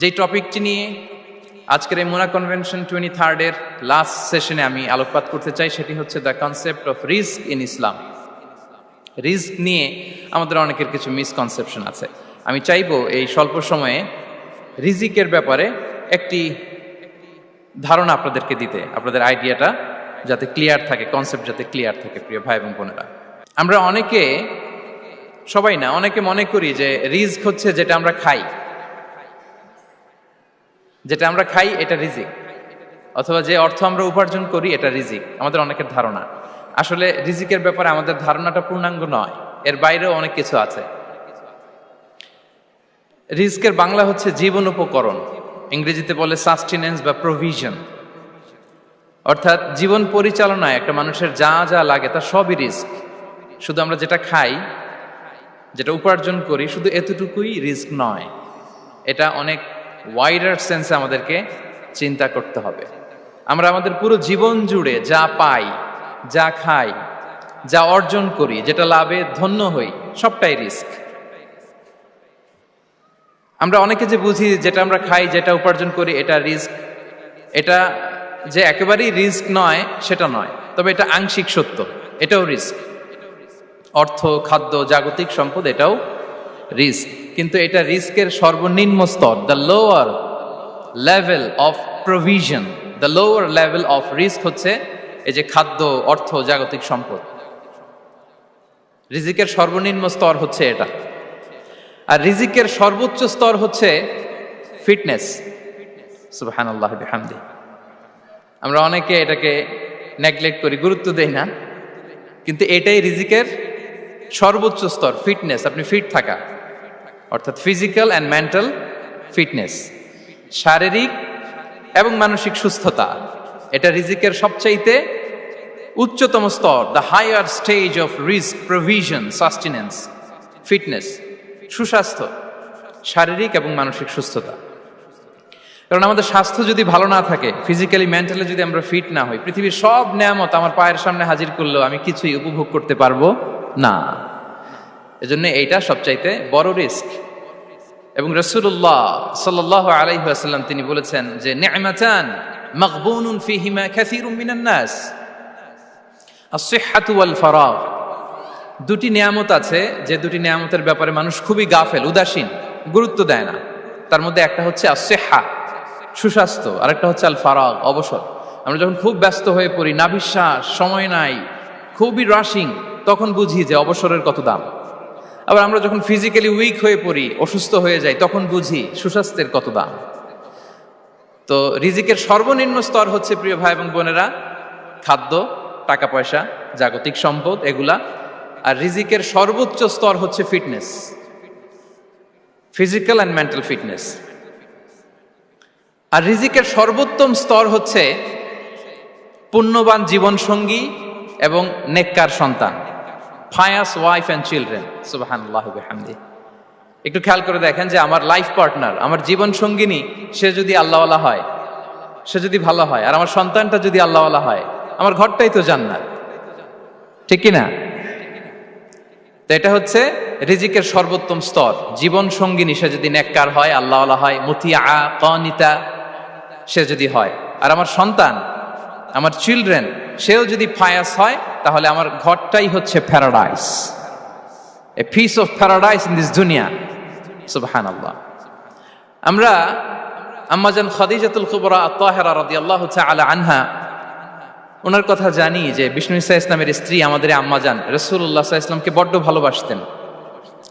যে টপিকটি নিয়ে আজকের এই মুনা কনভেনশন 23rd লাস্ট সেশনে আমি আলোকপাত করতে চাই সেটি হচ্ছে the concept of risk in Islam. Risk নিয়ে আমাদের অনেকের কিছু মিসকনসেপশন আছে। আমি চাইবো এই স্বল্প সময়ে রিজিকের ব্যাপারে একটি ধারণা আপনাদেরকে দিতে, আপনাদের আইডিয়াটা যাতে ক্লিয়ার থাকে, কনসেপ্ট যাতে ক্লিয়ার থাকে। প্রিয় ভাই এবং বোনেরা, আমরা অনেকে, সবাই না, অনেকে মনে করি যে রিস্ক হচ্ছে যেটা আমরা খাই, যেটা আমরা খাই এটা রিজিক, অথবা যে অর্থ আমরা উপার্জন করি এটা রিজিক। আমাদের অনেকের ধারণা। আসলে রিজিকের ব্যাপারে আমাদের ধারণাটা পূর্ণাঙ্গ নয়, এর বাইরেও অনেক কিছু আছে। রিস্কের বাংলা হচ্ছে জীবন উপকরণ, ইংরেজিতে বলে সাস্টেনেন্স বা প্রভিশন। অর্থাৎ জীবন পরিচালনায় একটা মানুষের যা যা লাগে তা সবই রিস্ক। শুধু আমরা যেটা খাই, যেটা উপার্জন করি, শুধু এতটুকুই রিস্ক নয়। এটা অনেক ওয়াইডার সেন্সে আমাদেরকে চিন্তা করতে হবে। আমরা আমাদের পুরো জীবন জুড়ে যা পাই, যা খাই, যা অর্জন করি, যেটা লাভে ধন্য হই, সবটাই রিস্ক। আমরা অনেকে যে বুঝি যেটা আমরা খাই, যেটা উপার্জন করি এটা রিস্ক, এটা যে একেবারেই রিস্ক নয় সেটা নয়, তবে এটা আংশিক সত্য, এটাও রিস্ক। অর্থ, খাদ্য, জাগতিক সম্পদ, এটাও রিস্ক, কিন্তু এটা রিস্কের সর্বনিম্ন স্তর। The lower level of provision, the lower level of risk হচ্ছে এই যে খাদ্য, অর্থ, জাগতিক সম্পদ। রিজিকের সর্বনিম্ন স্তর হচ্ছে এটা। আর রিজিকের সর্বোচ্চ স্তর হচ্ছে ফিটনেস। সুবহানাল্লাহ বিহামদি। আমরা অনেকে এটাকে নেগলেক্ট করি, গুরুত্ব দেই না, কিন্তু এটাই রিজিকের সর্বোচ্চ স্তর, ফিটনেস। আপনি ফিট থাকা, অর্থাৎ ফিজিক্যাল অ্যান্ড মেন্টাল ফিটনেস, শারীরিক এবং মানসিক সুস্থতা, এটা রিজিকের সবচাইতে উচ্চতম স্তর। The higher stage of risk, provision, sustenance, fitness, সুস্বাস্থ্য, শারীরিক এবং মানসিক সুস্থতা। কারণ আমাদের স্বাস্থ্য যদি ভালো না থাকে, ফিজিক্যালি মেন্টালি যদি আমরা ফিট না হই, পৃথিবীর সব নেয়ামত আমার পায়ের সামনে হাজির করলেও আমি কিছুই উপভোগ করতে পারবো না। এজন্য এইটা সবচাইতে বড় রিস্ক। এবং রাসূলুল্লাহ সাল্লাল্লাহু আলাইহি ওয়াসাল্লাম তিনি বলেছেন যে নি'মাতান মাগবুনুন ফীহিমা কাসীরুম মিনান নাস, আস-সিহহাতু ওয়াল ফারাগ। দুটি নিয়ামত আছে যে দুটি নিয়ামতের ব্যাপারে মানুষ খুবই গাফেল, উদাসীন, গুরুত্ব দেয় না। তার মধ্যে একটা হচ্ছে আস-সিহহা, সুস্বাস্থ্য, আর একটা হচ্ছে আল ফারাগ, অবসর। আমরা যখন খুব ব্যস্ত হয়ে পড়ি, নাভিশ্বাস, সময় নাই, খুবই রাশিং, তখন বুঝি যে অবসরের কত দাম। আবার আমরা যখন ফিজিক্যালি উইক হয়ে পড়ি, অসুস্থ হয়ে যাই, তখন বুঝি সুস্বাস্থ্যের কত দাম। তো রিজিকের সর্বনিম্ন স্তর হচ্ছে, প্রিয় ভাই এবং বোনেরা, খাদ্য, টাকা পয়সা, জাগতিক সম্পদ, এগুলা। আর রিজিকের সর্বোচ্চ স্তর হচ্ছে fitness, physical and mental fitness. আর রিজিকের সর্বোত্তম স্তর হচ্ছে পুণ্যবান জীবন সঙ্গী এবং নেককার সন্তান, ফায়াস ওয়াইফ অ্যান্ড চিলড্রেন। সুবহানাল্লাহ বিহামদি। একটু খেয়াল করে দেখেন যে আমার লাইফ পার্টনার, আমার জীবন সঙ্গিনী, সে যদি আল্লাহওয়ালা হয়, সে যদি ভালো হয়, আর আমার সন্তানটা যদি আল্লাহওয়ালা হয়, আমার ঘরটাই তো জান্নাত, ঠিক কিনা? তো এটা হচ্ছে রিজিকের সর্বোত্তম স্তর। জীবন সঙ্গিনী সে যদি নেককার হয়, আল্লাহওয়ালা হয়, মুতিয়া কানিতা সে যদি হয়, আর আমার সন্তান, আমার চিলড্রেন, সেও যদি ফায়াস হয়, তাহলে আমার ঘরটাই হচ্ছে paradise, a piece of paradise in this দুনিয়া। সুবহানাল্লাহ। আমরা আম্মাজান খাদিজাতুল কুবরা আত-তাহিরা রাদিয়াল্লাহু তাআলা আনহা, ওনার কথা জানি যে বিষ্ণু ঈসা ইসলামের স্ত্রী আমাদের আম্মাজান রাসূলুল্লাহ সাল্লাল্লাহু আলাইহি ওয়াসাল্লামকে বড্ড ভালোবাসতেন,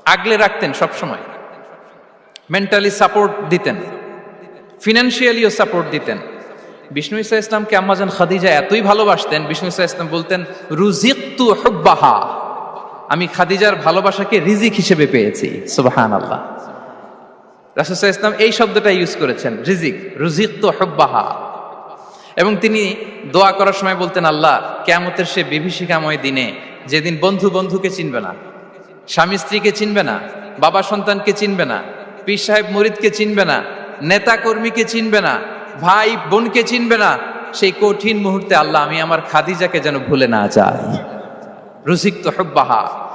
আগলে রাখতেন সব সময়, মেন্টালি সাপোর্ট দিতেন, ফিনান্সিয়ালিও সাপোর্ট দিতেন। বিষ্ণু ঈসা ইসলামকে আম্মাজান খাদিজা এতই ভালোবাসতেন, বিষ্ণু ঈসা ইসলাম বলতেন, রুজিকতু হুব্বাহা, আমি খাদিজার ভালোবাসাকে রিজিক হিসেবে পেয়েছি। সুবহানাল্লাহ। রাসূল সাল্লাল্লাহু আলাইহি ওয়াসাল্লাম এই শব্দটা ইউজ করেছেন, রিজিক, রুজিকতু হুব্বাহা। এবং তিনি দোয়া করার সময় বলতেন, আল্লাহ, কিয়ামতের সে বিভীষিকাময় দিনে, যেদিন বন্ধু বন্ধুকে চিনবে না, স্বামী স্ত্রীকে চিনবে না, বাবা সন্তানকে চিনবে না, পীর সাহেব মুরিদকে চিনবে না, নেতা কর্মীকে চিনবে না, ভাই বোনকে চিনবে না, সেই কঠিন মুহূর্তে আল্লাহ, আমি আমার খাদিজাকে যেন ভুলে না যাই। রুজিকতু হুব্বাহা,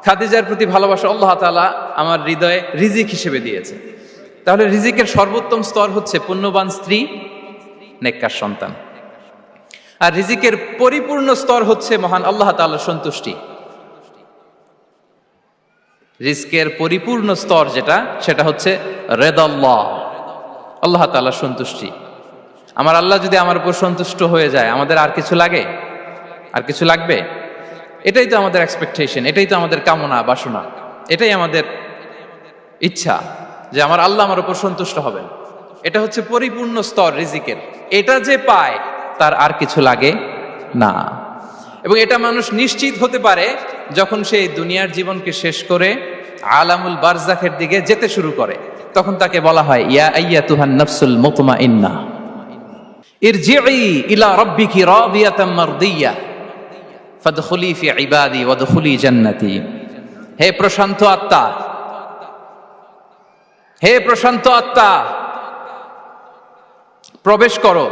খাদিজার প্রতি ভালোবাসা আল্লাহ তাআলা আমার হৃদয়ে রিজিক হিসেবে দিয়েছে। তাহলে রিজিকের সর্বোত্তম স্তর হচ্ছে পুণ্যবান স্ত্রী, নেককার সন্তান। আর রিজিকের পরিপূর্ণ স্তর হচ্ছে মহান আল্লাহ তাআলার সন্তুষ্টি। রিজকের পরিপূর্ণ স্তর যেটা, সেটা হচ্ছে রিদাল্লাহ, আল্লাহ তাআলার সন্তুষ্টি। আমার আল্লাহ যদি আমার উপর সন্তুষ্ট হয়ে যায়, আমাদের আর কিছু লাগে? আর কিছু লাগবে? এটাই তো আমাদের এক্সপেকটেশন, এটাই তো আমাদের কামনা বাসনা, এটাই আমাদের ইচ্ছা যে আমার আল্লাহ আমার উপর সন্তুষ্ট হবেন। এটা হচ্ছে পরিপূর্ণ স্তর রিজিকের। এটা যে পায় তার আর কিছু লাগে না। এবং এটা মানুষ নিশ্চিত হতে পারে যখন সে দুনিয়ার জীবনকে শেষ করে আলামুল বারজাখের দিকে যেতে শুরু করে। তখন তাকে বলা হয়, ইয়া আইয়াতুহান নাফসুল মুতমাইন্না ইরজিই ইলা রাব্বিকি রাদিয়াতাম মারদিয়া ফাদখুলি ফি ইবাদি ওয়াদখুলি জান্নাতি। হে প্রশান্ত আত্মা, হে প্রশান্ত আত্মা, প্রবেশ করো,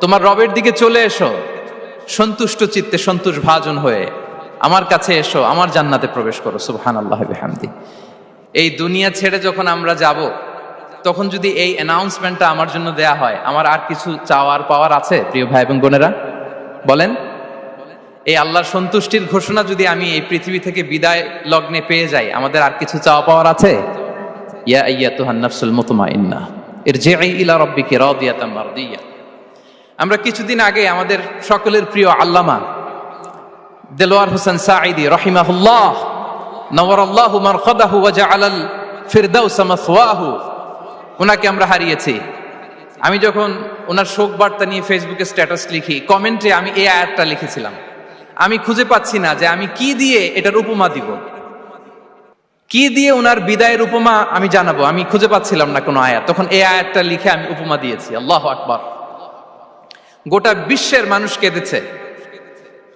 তোমার রবের দিকে চলে এসো, সন্তুষ্ট চিত্তে সন্তোষ ভাজন হয়ে আমার কাছে এসো, আমার জান্নাতে প্রবেশ করো। সুবহানাল্লাহ বিহামদি। এই দুনিয়া ছেড়ে যখন আমরা যাব, তখন যদি এই অ্যানাউন্সমেন্টটা আমার জন্য দেয়া হয়, আমার আর কিছু চাওয়ার পাওয়ার আছে? প্রিয় ভাই এবং বোনেরা বলেন, এই আল্লাহর সন্তুষ্টির ঘোষণা যদি আমি এই পৃথিবী থেকে বিদায় লগ্নে পেয়ে যাই, আমাদের আর কিছু চাওয়া পাওয়ার আছে? ইয়া আইয়াতুহান নাফসুল মুতমাইন্না ইরজিই ইলা রাব্বিকি রাদিয়াতাম মারদিয়া। আমরা কিছুদিন আগে আমাদের সকলের প্রিয় আল্লামা দেলোয়ার হোসেন সাঈদী রাহিমাহুল্লাহ নওয়ারাল্লাহু মারকাদাহু ওয়া জাআলাল ফিরদাউস মাসওয়াহু, ওনাকে আমরা হারিয়েছি। আমি যখন ওনার শোক বার্তা নিয়ে ফেসবুকে স্ট্যাটাস লিখি, কমেন্টে আমি এই আয়াতটা লিখেছিলাম, আমি খুঁজে পাচ্ছি না যে আমি কি দিয়ে এটার উপমা দিব, কি দিয়ে ওনার বিদায়ের উপমা আমি জানাবো। আমি খুঁজে পাচ্ছিলাম না কোনো আয়াত, তখন এই আয়াতটা লিখে আমি উপমা দিয়েছি। আল্লাহু আকবার। গোটা বিশ্বের মানুষ কেঁদেছে,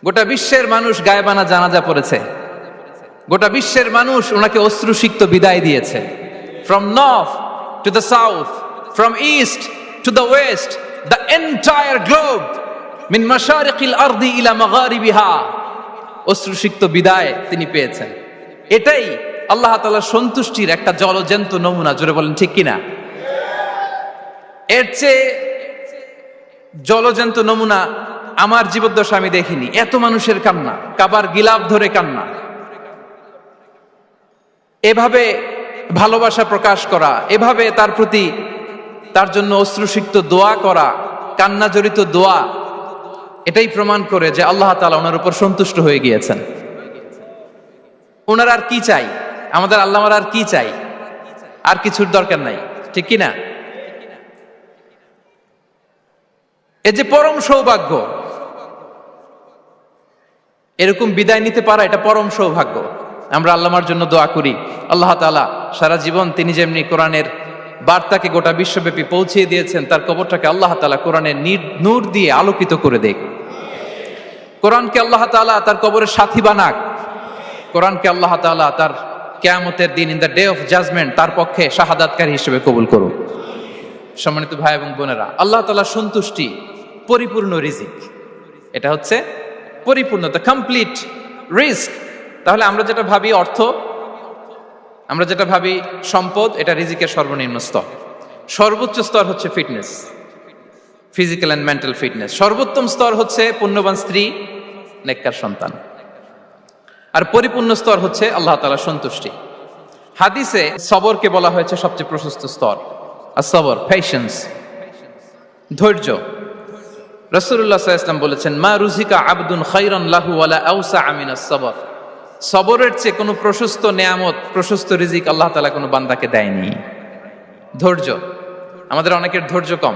গোটা বিশ্বের মানুষ গায়েবানা জানাজা পড়েছে, গোটা বিশ্বের মানুষ ওনাকে অশ্রুসিক্ত বিদায় দিয়েছে। From north to the south, from east to the west, the entire globe, মিন মাশারিকিল আরদি ইলা মাগারিবিহা, অশ্রুসিক্ত বিদায় তিনি পেয়েছেন। এটাই আল্লাহ তাআলার সন্তুষ্টির একটা জলজ্যান্ত নমুনা। জোরে বলেন ঠিক কিনা? এর চেয়ে জলজ্যান্ত নমুনা আমার জীবদ্দশা আমি দেখিনি। এত মানুষের কান্না, কাবার গিলাফ ধরে কান্না, এভাবে ভালোবাসা প্রকাশ করা, এভাবে তার প্রতি তার জন্য অশ্রুসিক্ত দোয়া করা, কান্না জড়িত দোয়া, এটাই প্রমাণ করে যে আল্লাহ তাআলা ওনার উপর সন্তুষ্ট হয়ে গিয়েছেন। ওনার আর কি চাই? আমাদের আল্লাহ আর কি চাই? আর কিছুর দরকার নাই, ঠিক কিনা? এ যে পরম সৌভাগ্য, এরকম বিদায় নিতে পারা এটা পরম সৌভাগ্য। আমরা আল্লাহর জন্য দোয়া করি, আল্লাহ তাআলা সারা জীবন তিনি যেমনি কোরআনের বার্তাকে গোটা বিশ্বব্যাপী পৌঁছিয়ে দিয়েছেন, তার কবরটাকে আল্লাহ তাআলা কোরআনের নূর দিয়ে আলোকিত করে দেখ। কোরআনকে আল্লাহ তাআলা তার কবরের সাথী বানাক। কোরআনকে আল্লাহ তাআলা তার কিয়ামতের দিন, in the day of judgement, তার পক্ষে শাহাদাতকারী হিসেবে কবুল করুন। সম্মানিত ভাই এবং বোনেরা, আল্লাহ তাআলার সন্তুষ্টি পরিপূর্ণ রিজিক, এটা হচ্ছে পরিপূর্ণ, দ্য কমপ্লিট রিস্ক। তাহলে আমরা যেটা ভাবি অর্থ, আমরা যেটা ভাবি সম্পদ, এটা রিজিকের সর্বনিম্ন স্তর। সর্বোচ্চ স্তর হচ্ছে fitness, physical and mental fitness. সর্বোত্তম স্তর হচ্ছে পুণ্যবান স্ত্রী, নেককার সন্তান। আর পরিপূর্ণ স্তর হচ্ছে আল্লাহ তাআলার সন্তুষ্টি। হাদিসে সবরকে বলা হয়েছে সবচেয়ে প্রশস্ত স্তর। as-sabr, পেশেন্স, ধৈর্য। রাসূলুল্লাহ সাল্লাল্লাহু আলাইহি ওয়াসাল্লাম বলেছেন, মা রুজিকা আবদুন খায়রান লাহু ওয়ালা আওসা মিনাস সাবর। সবরের চেয়ে কোনো প্রশস্ত নেয়ামত, প্রশস্ত রিজিক আল্লাহ তাআলা কোনো বান্দাকে দেয়নি। ধৈর্য। আমাদের অনেকের ধৈর্য কম।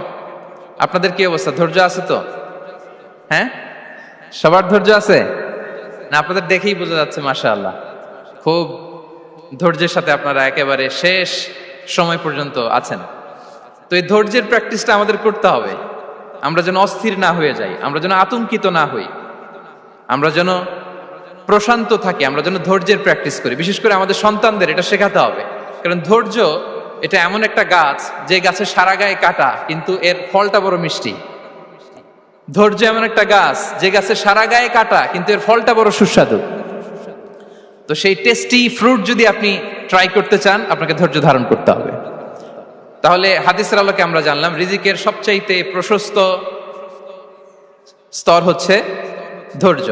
আপনাদের কি অবস্থা? ধৈর্য আছে তো? হ্যাঁ, সবার ধৈর্য আছে না? আপনাদের দেখেই বোঝা যাচ্ছে মাশাআল্লাহ, খুব ধৈর্যের সাথে আপনারা একেবারে শেষ সময় পর্যন্ত আছেন। তো এই ধৈর্যের প্র্যাকটিসটা আমাদের করতে হবে। আমরা যেন অস্থির না হয়ে যাই, আমরা যেন আতঙ্কিত না হই, আমরা যেন প্রশান্ত থাকি, আমরা যেন ধৈর্যের প্র্যাকটিস করি। বিশেষ করে আমাদের সন্তানদের এটা শেখাতে হবে। কারণ ধৈর্য এটা এমন একটা গাছ, যে গাছের সারা গায়ে কাটা কিন্তু এর ফলটা বড় মিষ্টি। ধৈর্য এমন একটা গাছ, যে গাছের সারা গায়ে কাটা কিন্তু এর ফলটা বড় সুস্বাদু। তো সেই টেস্টি ফ্রুট যদি আপনি ট্রাই করতে চান, আপনাকে ধৈর্য ধারণ করতে হবে। তাহলে হাদিসের আলোকে আমরা জানলাম রিজিকের সবচাইতে প্রশস্ত স্তর হচ্ছে ধৈর্য।